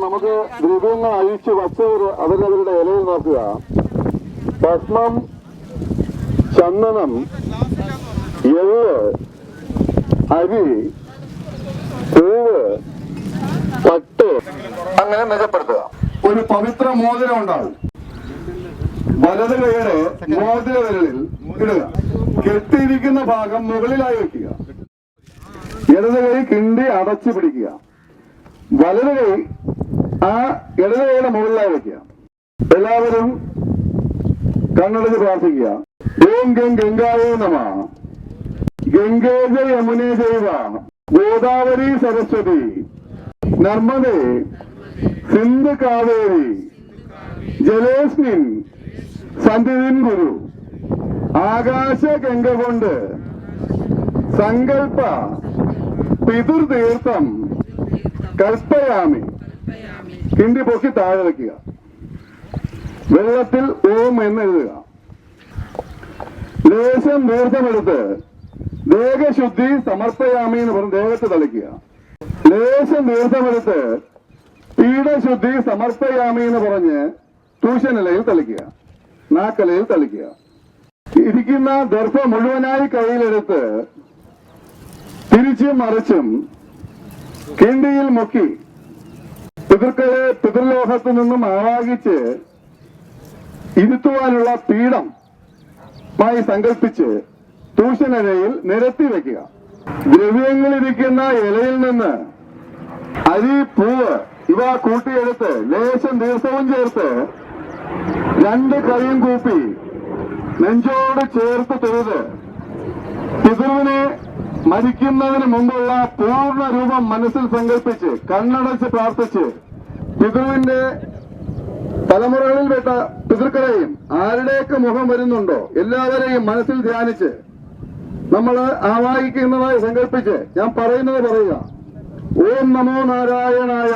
നമുക്ക് ദ്രവ്യങ്ങൾ അഴിച്ചു വച്ചവർ അവരവരുടെ ഇലയിൽ നോക്കുക. ഭസ്മം, ചന്ദനം, എള്ള്, അരി, പൂവ്, പട്ട് അങ്ങനെ നിജപ്പെടുത്തുക. ഒരു പവിത്ര മോതിരം ഉണ്ടാകും. വലത് കൈയുടെ മോതിര വിരലിൽ ഇടുക. കെട്ടിയിരിക്കുന്ന ഭാഗം മുകളിലായി വെക്കുക. ഇടത് കൈ കിണ്ടി അടച്ചു പിടിക്കുക. വലത് കൈ ആ ഇടത് കൈയുടെ മുകളിലായി വെക്കുക. എല്ലാവരും കണ്ണടച്ച് പ്രാർത്ഥിക്കുക. ഓം ഗം ഗംഗായേ നമഃ. ഗംഗേ ച യമുനേ ചൈവ ഗോദാവരി സരസ്വതി നർമ്മദേ സിന്ധു കാവേരി ജലേസ്മിൻ സന്ധിതിൻ ഗുരു. ആകാശ ഗംഗ കൊണ്ട് സങ്കൽപ്പ പിതൃതീർത്ഥം കൽപ്പയാമി. കിണ്ടി പൊക്കി താഴെ വയ്ക്കുക. വെള്ളത്തിൽ ഓം എന്ന് എഴുതുക. ലേശം തീർത്ഥമെടുത്ത് ദേഹശുദ്ധി സമർപ്പയാമി എന്ന് പറഞ്ഞ് ദേഹത്ത് തളിക്കുക. ലേശം തീർത്ഥമെടുത്ത് പീഠശുദ്ധി സമർപ്പയാമി എന്ന് പറഞ്ഞ് തൂഷനിലയിൽ തളിക്കുക. നാക്കലയിൽ തളിക്കുക. ഇരിക്കുന്ന ദർഭ മുഴുവനായി കയ്യിലെടുത്ത് തിരിച്ചും മറിച്ചും കിണ്ടിയിൽ മുക്കി പിതൃക്കളെ പിതൃലോകത്തു നിന്നും ആവാഹിച്ച് ഇരുത്തുവാനുള്ള പീഠമായി സങ്കല്പിച്ച് തൂഷനിലയിൽ നിരത്തി വയ്ക്കുക. ദ്രവ്യങ്ങളിരിക്കുന്ന ഇലയിൽ നിന്ന് അരി, പൂവ് ഇവ കൂട്ടിയെടുത്ത് ലേശം തീർത്ഥവും ചേർത്ത് രണ്ട് കൈയും കൂപ്പി നെഞ്ചോട് ചേർത്ത് തൊഴുത് പിതൃവിനെ മരിക്കുന്നതിന് മുമ്പുള്ള പൂർണ്ണ രൂപം മനസ്സിൽ സങ്കല്പിച്ച് കണ്ണടച്ച് പ്രാർത്ഥിച്ച് പിതൃവിന്റെ തലമുറകളിൽപ്പെട്ട പിതൃക്കളെയും ആരുടെയൊക്കെ മുഖം വരുന്നുണ്ടോ എല്ലാവരെയും മനസ്സിൽ ധ്യാനിച്ച് നമ്മൾ ആവാഹിക്കുന്നതായി സങ്കല്പിച്ച് ഞാൻ പറയുന്നത് പറയുക. ഓം നമോ നാരായണായ.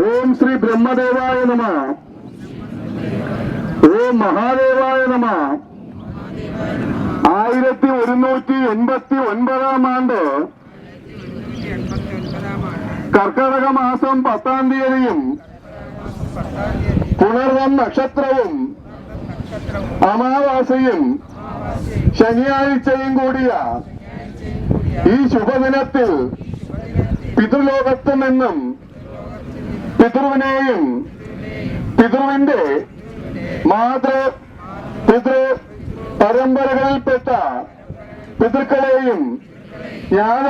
ഓം ശ്രീ ബ്രഹ്മദേവായ നമഃ. ഓം മഹാദേവായ നമഃ. 1189 ആണ്ട് കർക്കടക മാസം 10-ാം തീയതിയും പുണർവം നക്ഷത്രവും അമാവാസയും ശനിയാഴ്ചയും കൂടിയ ഈ ശുഭദിനത്തിൽ പിതൃലോകത്തു നിന്നും പിതൃവിനെയും പിതൃവിന്റെ മാതൃ പിതൃ പരമ്പരകളിൽപ്പെട്ട പിതൃക്കളെയും ജ്ഞാത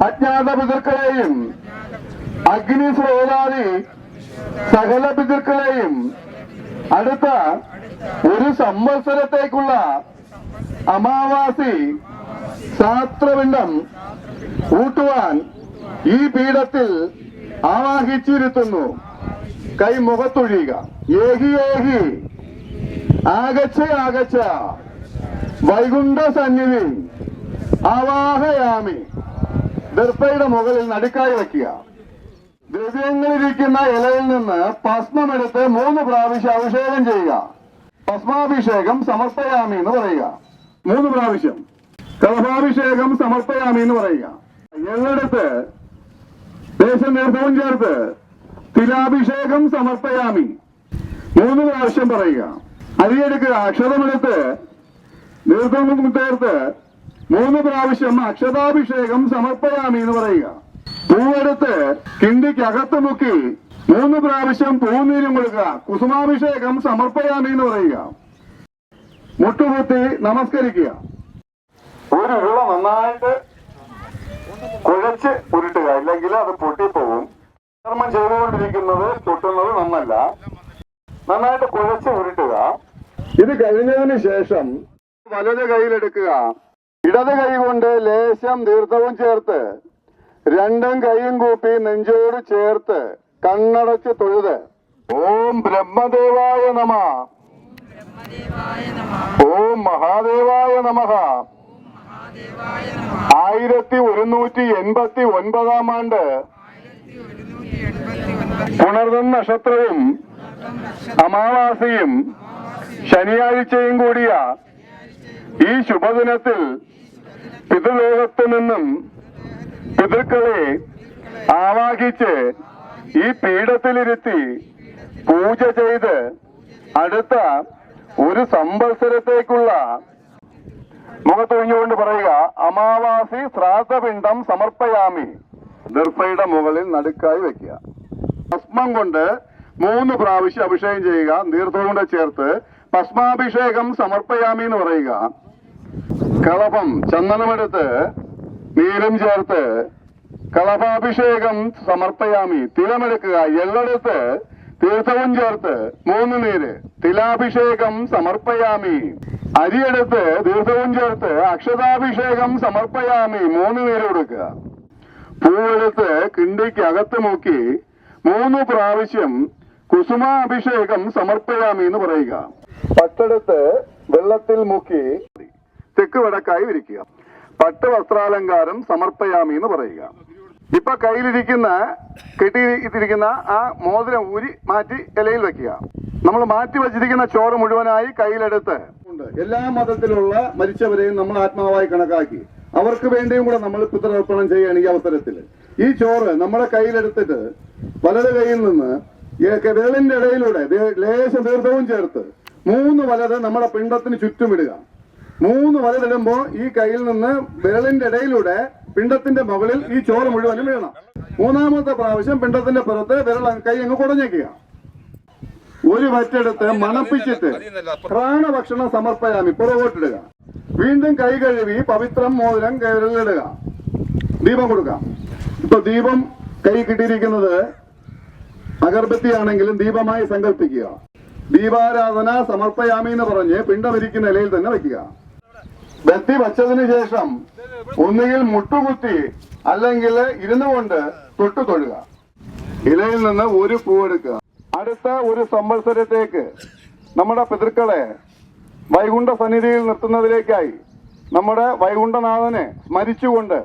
അജ്ഞാത പിതൃക്കളെയും അഗ്നി സ്രോതാദി സകല പിതൃക്കളെയും അടുത്ത ഒരു സംവത്സരത്തേക്കുള്ള അമാവാസി ശാസ്ത്രപിണ്ഡം ഊട്ടുവാൻ ഈ പീഠത്തിൽ ആവാഹിച്ചിരുത്തുന്നു. കൈ മുഖത്തൊഴിയുക. ഏഹി ഏഹി ആഗച്ഛ ആഗച്ഛ വൈകുണ്ഠ സന്നിധി ആവാഹയാമി. ദർഭയുടെ മുകളിൽ നടുക്കായി വയ്ക്കുക. ദ്രവ്യങ്ങളിരിക്കുന്ന ഇലയിൽ നിന്ന് ഭസ്മമെടുത്ത് 3 പ്രാവശ്യം അഭിഷേകം ചെയ്യുക. ഭസ്മാഭിഷേകം സമർപ്പയാമി എന്ന് പറയുക. 3 പ്രാവശ്യം. കലഭാഭിഷേകം സമർപ്പയാമി എന്ന് പറയുക. എള്ളെടുത്ത് ദേശം തീർത്ഥവും ചേർത്ത് തിലാഭിഷേകം സമർപ്പയാമി 3 പ്രാവശ്യം പറയുക. അരിയെടുക്കുക. അക്ഷതമെടുത്ത് തീർത്ഥവും ചേർത്ത് 3 പ്രാവശ്യം അക്ഷതാഭിഷേകം സമർപ്പയാമി എന്ന് പറയുക. പൂവെടുത്ത് കിണ്ടിക്കകത്ത് മുക്കി 3 പ്രാവശ്യം പൂനീരും കൊടുക്കുക. കുസുമാഭിഷേകം സമർപ്പയാമി എന്ന് പറയുക. മുട്ടുകുത്തി നമസ്കരിക്കുക. ഒരു ഉരുള നന്നായിട്ട് കുഴച്ച് ഉരുട്ടുക, ഇല്ലെങ്കിൽ അത് പൊട്ടിപ്പോവും. കർമ്മം ചെയ്തുകൊണ്ടിരിക്കുന്നത് പൊട്ടുന്നത് നന്നല്ല. നന്നായിട്ട് കുഴച്ച് ഉരുട്ടുക. ഇത് കഴിഞ്ഞതിന് ശേഷം വലത് കൈയിലെടുക്കുക. ഇടത് കൈ കൊണ്ട് ലേശം തീർത്ഥവും ചേർത്ത് 2 കൈയും കൂപ്പി നെഞ്ചോട് ചേർത്ത് കണ്ണടച്ച് തൊഴുത് ഓം ബ്രഹ്മദേവായ നമഃ. ഓം മഹാദേവായ നമഃ. 1189 ആണ്ട് പുണർവം നക്ഷത്രവും അമാവാസിയും ശനിയാഴ്ചയും കൂടിയ ഈ ശുഭദിനത്തിൽ പിതൃലോകത്തു നിന്നും പിതൃക്കളെ ആവാഹിച്ച് ഈ പീഠത്തിലിരുത്തി പൂജ ചെയ്ത് അടുത്ത ഒരു സംവത്സരത്തേക്കുള്ള മുഖത്തൊഴിഞ്ഞുകൊണ്ട് പറയുക, അമാവാസി ശ്രാദ്ധപിണ്ഡം സമർപ്പയാമി. ദർഭയുടെ മുകളിൽ നടുക്കായി വെക്കുക. ഭസ്മം കൊണ്ട് 3 പ്രാവശ്യം അഭിഷേകം ചെയ്യുക. തീർത്ഥവും കൊണ്ട് ചേർത്ത് ഭസ്മാഭിഷേകം സമർപ്പയാമി എന്ന് പറയുക. കളഭം ചന്ദനമെടുത്ത് നീരും ചേർത്ത് കളഭാഭിഷേകം സമർപ്പയാമി. തിലമെടുക്കുക, എള്ളെടുത്ത് തീർത്ഥവും ചേർത്ത് 3 നീര് തിലാഭിഷേകം സമർപ്പയാമി. അരിയെടുത്ത് തീർത്ഥവും ചേർത്ത് അക്ഷതാഭിഷേകം സമർപ്പയാമി. 3 നീര് കൊടുക്കുക. പൂവെടുത്ത് കിണ്ടിക്ക് അകത്ത് മുക്കി 3 പ്രാവശ്യം കുസുമാഭിഷേകം സമർപ്പയാമി എന്ന് പറയുക. പട്ടെടുത്ത് വെള്ളത്തിൽ മുക്കി തെക്ക് വടക്കായി വിരിക്കുക. പട്ട് വസ്ത്രാലങ്കാരം സമർപ്പയാമി എന്ന് പറയുക. ഇപ്പൊ കയ്യിലിരിക്കുന്ന കെട്ടിയിരിക്കുന്ന ആ മോതിരം ഊരി മാറ്റി ഇലയിൽ വെക്കുക. നമ്മൾ മാറ്റി വച്ചിരിക്കുന്ന ചോറ് മുഴുവനായി കയ്യിലെടുത്ത് എല്ലാ മതത്തിലുള്ള മരിച്ചവരെയും നമ്മൾ ആത്മാവായി കണക്കാക്കി അവർക്ക് വേണ്ടിയും കൂടെ നമ്മൾ പിതൃർപ്പണം ചെയ്യുകയാണ്. ഈ അവസരത്തിൽ ഈ ചോറ് നമ്മുടെ കയ്യിലെടുത്തിട്ട് വലത് കയ്യിൽ നിന്ന് വിരലിന്റെ ഇടയിലൂടെ ലേശം തീർത്ഥവും ചേർത്ത് 3 വലത് നമ്മുടെ പിണ്ടത്തിന് ചുറ്റുമിടുക. 3 വലതിടുമ്പോ ഈ കയ്യിൽ നിന്ന് വിരലിന്റെ ഇടയിലൂടെ പിണ്ടത്തിന്റെ മുകളിൽ ഈ ചോറ് മുഴുവനും വീഴണം. 3ാമത്തെ പ്രാവശ്യം പിണ്ടത്തിന്റെ പുറത്ത് കൈ അങ്ങ് കുടഞ്ഞേക്കുക. ഒരു വറ്റെടുത്ത് മണപ്പിച്ചിട്ട് പ്രാണഭക്ഷണം സമർപ്പയാമി പുറകോട്ടിടുക. വീണ്ടും കൈ കഴുകി പവിത്രം മോതിരം വിരലിടുക. ദീപം കൊടുക്കാം. ഇപ്പൊ ദീപം കൈ കിട്ടിയിരിക്കുന്നത് അഗർബത്തിയാണെങ്കിലും ദീപമായി സങ്കല്പിക്കുക. ദീപാരാധന സമർപ്പയാമി എന്ന് പറഞ്ഞ് പിണ്ടമിരിക്കുന്ന ഇലയിൽ തന്നെ വയ്ക്കുക. ബത്തി വച്ചതിന് ശേഷം ഒന്നുകിൽ മുട്ടുകുത്തി അല്ലെങ്കിൽ ഇരുന്നു കൊണ്ട് തൊട്ടു തൊഴുക. ഇലയിൽ നിന്ന് ഒരു പൂവെടുക്കുക. അടുത്ത ഒരു സംവത്സരത്തേക്ക് നമ്മുടെ പിതൃക്കളെ വൈകുണ്ഠ സന്നിധിയിൽ നിർത്തുന്നതിലേക്കായി നമ്മുടെ വൈകുണ്ഠനാഥനെ സ്മരിച്ചുകൊണ്ട്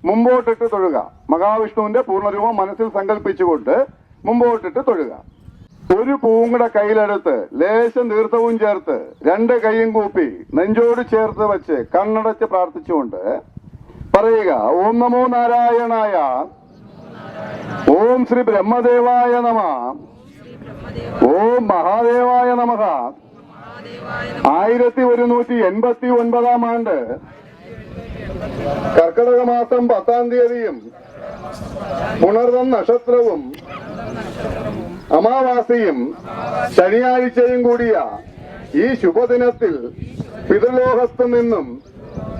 മുമ്പോട്ടിട്ട് തൊഴുക. മഹാവിഷ്ണുവിന്റെ പൂർണ്ണരൂപം മനസ്സിൽ സങ്കല്പിച്ചുകൊണ്ട് മുമ്പോട്ടിട്ട് തൊഴുക. ഒരു പൂവും കൂടെ കയ്യിലെടുത്ത് ലേശം തീർത്ഥവും ചേർത്ത് 2 കൈയും കൂപ്പി നെഞ്ചോട് ചേർത്ത് വെച്ച് കണ്ണടച്ച് പ്രാർത്ഥിച്ചുകൊണ്ട് പറയുക, ഓം നമോ നാരായണായ, ഓം ശ്രീ ബ്രഹ്മദേവായ നമ, ഓം മഹാദേവായ നമഃ. 1189 ആണ്ട് കർക്കിടക മാസം 10-ാം തീയതിയും പുണർദം നക്ഷത്രവും അമാവാസിയും ശനിയാഴ്ചയും കൂടിയ ഈ ശുഭദിനത്തിൽ പിതൃലോകത്തു നിന്നും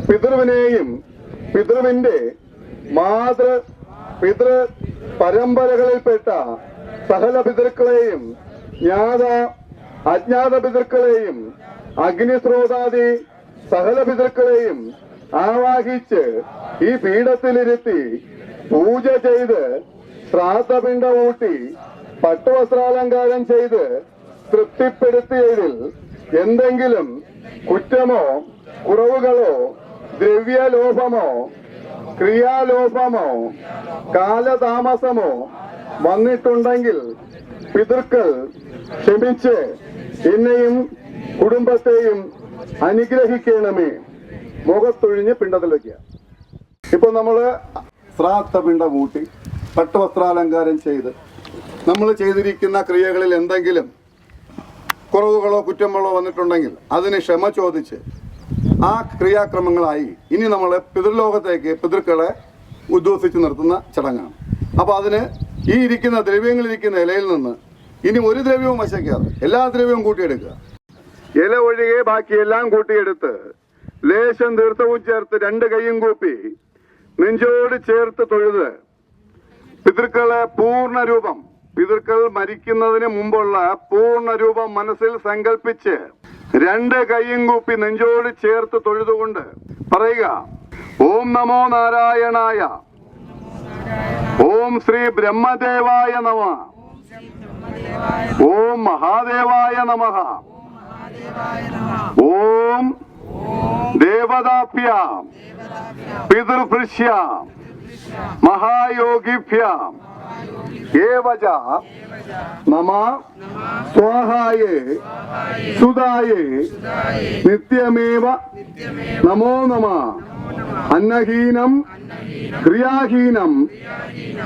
പിതൃവിനെയും പിതൃവിന്റെ പിതൃ പരമ്പരകളിൽപ്പെട്ട സകല പിതൃക്കളെയും അജ്ഞാത പിതൃക്കളെയും അഗ്നിസ്രോതാദി സകല പിതൃക്കളെയും ആവാഹിച്ച് ഈ പീഠത്തിലിരുത്തി പൂജ ചെയ്ത് ശ്രാദ്ധപിണ്ഡ ഊട്ടി പട്ടുവസ്ത്രാലങ്കാരം ചെയ്ത് തൃപ്തിപ്പെടുത്തിയതിൽ എന്തെങ്കിലും കുറ്റമോ കുറവുകളോ ദ്രവ്യലോഭമോ ക്രിയാലോഭമോ കാലതാമസമോ വന്നിട്ടുണ്ടെങ്കിൽ പിതൃക്കൾ ക്ഷമിച്ച് എന്നെയും കുടുംബത്തെയും അനുഗ്രഹിക്കണമേ. മുഖത്തൊഴിഞ്ഞ് പിണ്ടത്തിൽ വയ്ക്കുക. ഇപ്പൊ നമ്മള് ശ്രാദ്ധപിണ്ഡം ഊട്ടി പട്ടുവസ്ത്രാലങ്കാരം ചെയ്ത് നമ്മൾ ചെയ്തിരിക്കുന്ന ക്രിയകളിൽ എന്തെങ്കിലും കുറവുകളോ കുറ്റങ്ങളോ വന്നിട്ടുണ്ടെങ്കിൽ അതിന് ക്ഷമ ചോദിച്ച് ആ ക്രിയാക്രമങ്ങളായി ഇനി നമ്മൾ പിതൃലോകത്തേക്ക് പിതൃക്കളെ ഉദ്ഘോഷിച്ച് നിർത്തുന്ന ചടങ്ങാണ്. അപ്പോൾ അതിന് ഈ ഇരിക്കുന്ന ദ്രവ്യങ്ങളിരിക്കുന്ന ഇലയിൽ നിന്ന് ഇനി ഒരു ദ്രവ്യവും വശയ്ക്കാതെ എല്ലാ ദ്രവ്യവും കൂട്ടിയെടുക്കുക. ഇല ഒഴികെ ബാക്കിയെല്ലാം കൂട്ടിയെടുത്ത് ലേശം തീർത്ഥവും ചേർത്ത് 2 കൈയും കൂപ്പി നെഞ്ചോട് ചേർത്ത് തൊഴുത് പിതൃക്കളെ പൂർണ്ണരൂപം, പിതൃക്കൾ മരിക്കുന്നതിന് മുമ്പുള്ള പൂർണ്ണരൂപം മനസ്സിൽ സങ്കല്പിച്ച് 2 കൈയും കൂപ്പി നെഞ്ചോട് ചേർത്ത് തൊഴുതുകൊണ്ട് പറയുക, ഓം നമോ നാരായണായ, ഓം ശ്രീ ബ്രഹ്മദേവായ നമ, ഓം മഹാദേവായ നമഃ, ഓം ദേവതാഭ്യാം പിതൃഭൃശ്യാം മഹായോഗിഭ്യാം ഏവച നമ സ്വാഹായേ സുദായേ നിത്യമേവ നമോ നമഃ അന്നഹീനം ക്രിയാഹീനം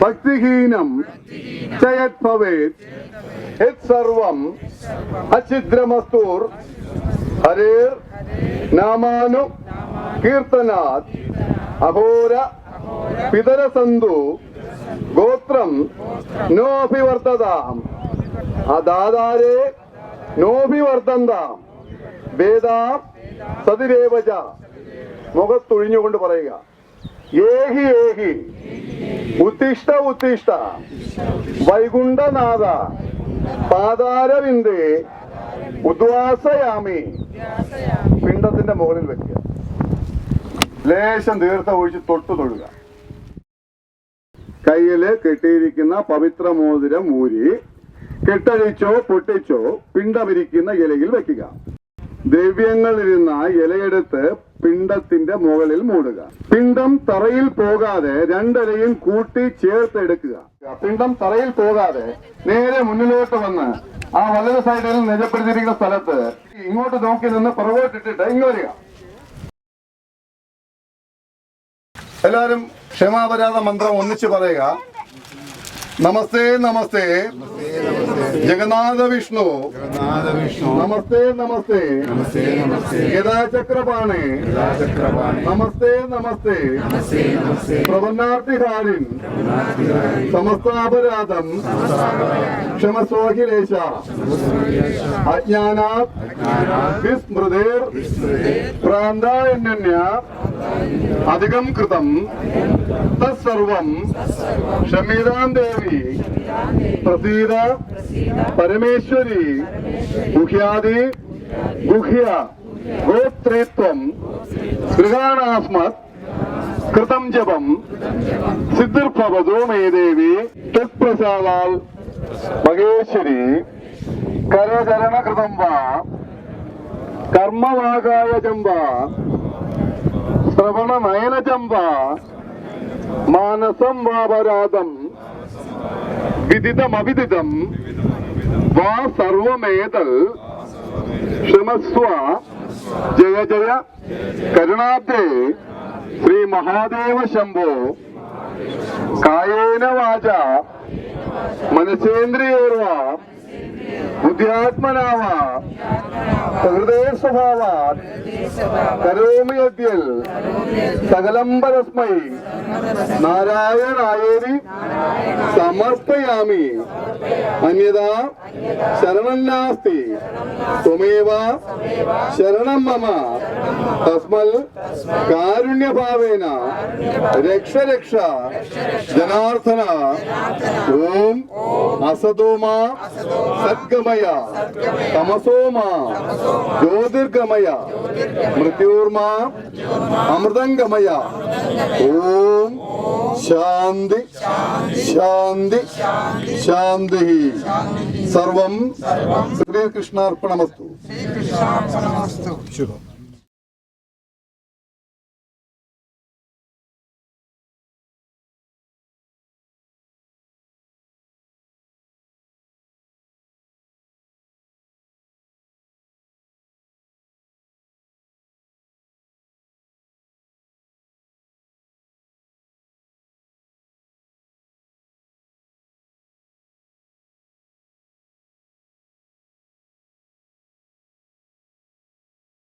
ഭക്തിഹീനം ചയത് ഭവേത് യത് സർവം അഛിദ്രമസ്തുർ ഹരേർ നാമാനു കീർത്തനാത് അഹോര പിതരസന്തു ഗോത്രം നോഭിവർത്തതാം അദാതാരേ നോഭിവർത്തന്താം വേദാം സതിരേവച. മുഖത്തൊഴിഞ്ഞുകൊണ്ട് പറയുക, ഏഹി ഏഹി ഉത്തിഷ്ഠ ഉത്തിഷ്ഠ വൈകുണ്ഠനാഥ പാതാരവിന്ദേ ഉദ്വാസയാമി. പിണ്ടത്തിന്റെ മുകളിൽ വെക്കുക, ലേശം തീർത്ഥം ഒഴിച്ച് തൊട്ടു തൊഴുക. കയ്യില് കെട്ടിയിരിക്കുന്ന പവിത്ര മോതിരം ഊരി കെട്ടഴിച്ചോ പൊട്ടിച്ചോ പിണ്ടമിരിക്കുന്ന ഇലയിൽ വെക്കുക. ദ്രവ്യങ്ങളിരുന്ന ഇലയെടുത്ത് പിണ്ടത്തിന്റെ മുകളിൽ മൂടുക. പിണ്ടം തറയിൽ പോകാതെ രണ്ടിലയും കൂട്ടി ചേർത്തെടുക്കുക. പിണ്ടം തറയിൽ പോകാതെ നേരെ മുന്നിലോട്ട് വന്ന് ആ വലത് സൈഡിൽ നിജപ്പെടുത്തിയിരിക്കുന്ന സ്ഥലത്ത് ഇങ്ങോട്ട് നോക്കി നിന്ന് പുറകോട്ടിട്ടിട്ട് ഇങ്ങ് വരിക. എല്ലാവരും ക്ഷമാപരാധ മന്ത്രം ഒന്നിച്ച് പറയുക. നമസ്തേ നമസ്തേ ജഗന്നാഥ വിഷ്ണു, നമസ്തേ നമസ്തേ ഗദാചക്രപാണേ, നമസ്തേ നമസ്തേ പ്രപന്നാർത്തിഹാരിൻ, സമസ്താപരാധം ക്ഷമസ്വാഖിലേശ. അജ്ഞാനാത് വിസ്മൃതിർ പ്രാന്തായന്യ അധികം കൃതം തത്സർവം ക്ഷമീതാം ദേവി പ്രസീദ പരമേശ്വരി. ഗുഹ്യാദി ഗുഹ്യ ഗോത്രീത്വം ഗൃഹാണാസ്മത് കൃതം ജപം സിദ്ധിർഭവതു മേ ദേവി തത്പ്രസാദാൽ മഹേശ്വരി. കരചരണകൃതം വാ കർമ്മവാകായജം വാ ശ്രവണനയനജം വാ മാനസം വാപരാധം വിദിതമവിദിതം വാ സർവമേതൽ ക്ഷമസ്വ. ജയ ജയ കരുണാബ്ദേ ശ്രീ മഹാദേവ ശംഭോ. കായേന വാച മനസേന്ദ്രിയോർവ ബുദ്ധ്യാത്മനാവ ഹൃദയ സ്വഭാവാത് കരോമി അദ്യൽ സകലം പരസ്മൈ നാരായണായേരി സമർപ്പയാമി. അന്യഥാ ശരണം നാസ്തി ത്വമേവ ശരണം മമ. തസ്മൽ കാരുണ്യഭാവേന രക്ഷ രക്ഷ ജനാർദ്ദന. ഓം അസതോമാ സദ്ഗമയ തമസോമാ ജ്യോതിർഗമയ മൃത്യോർമാ അമൃതംഗമയ. ഓം ശാന്തി ശാന്തി ശാന്തി. സർവം ശ്രീകൃഷ്ണാർപ്പണമസ്തു. ശുഭം.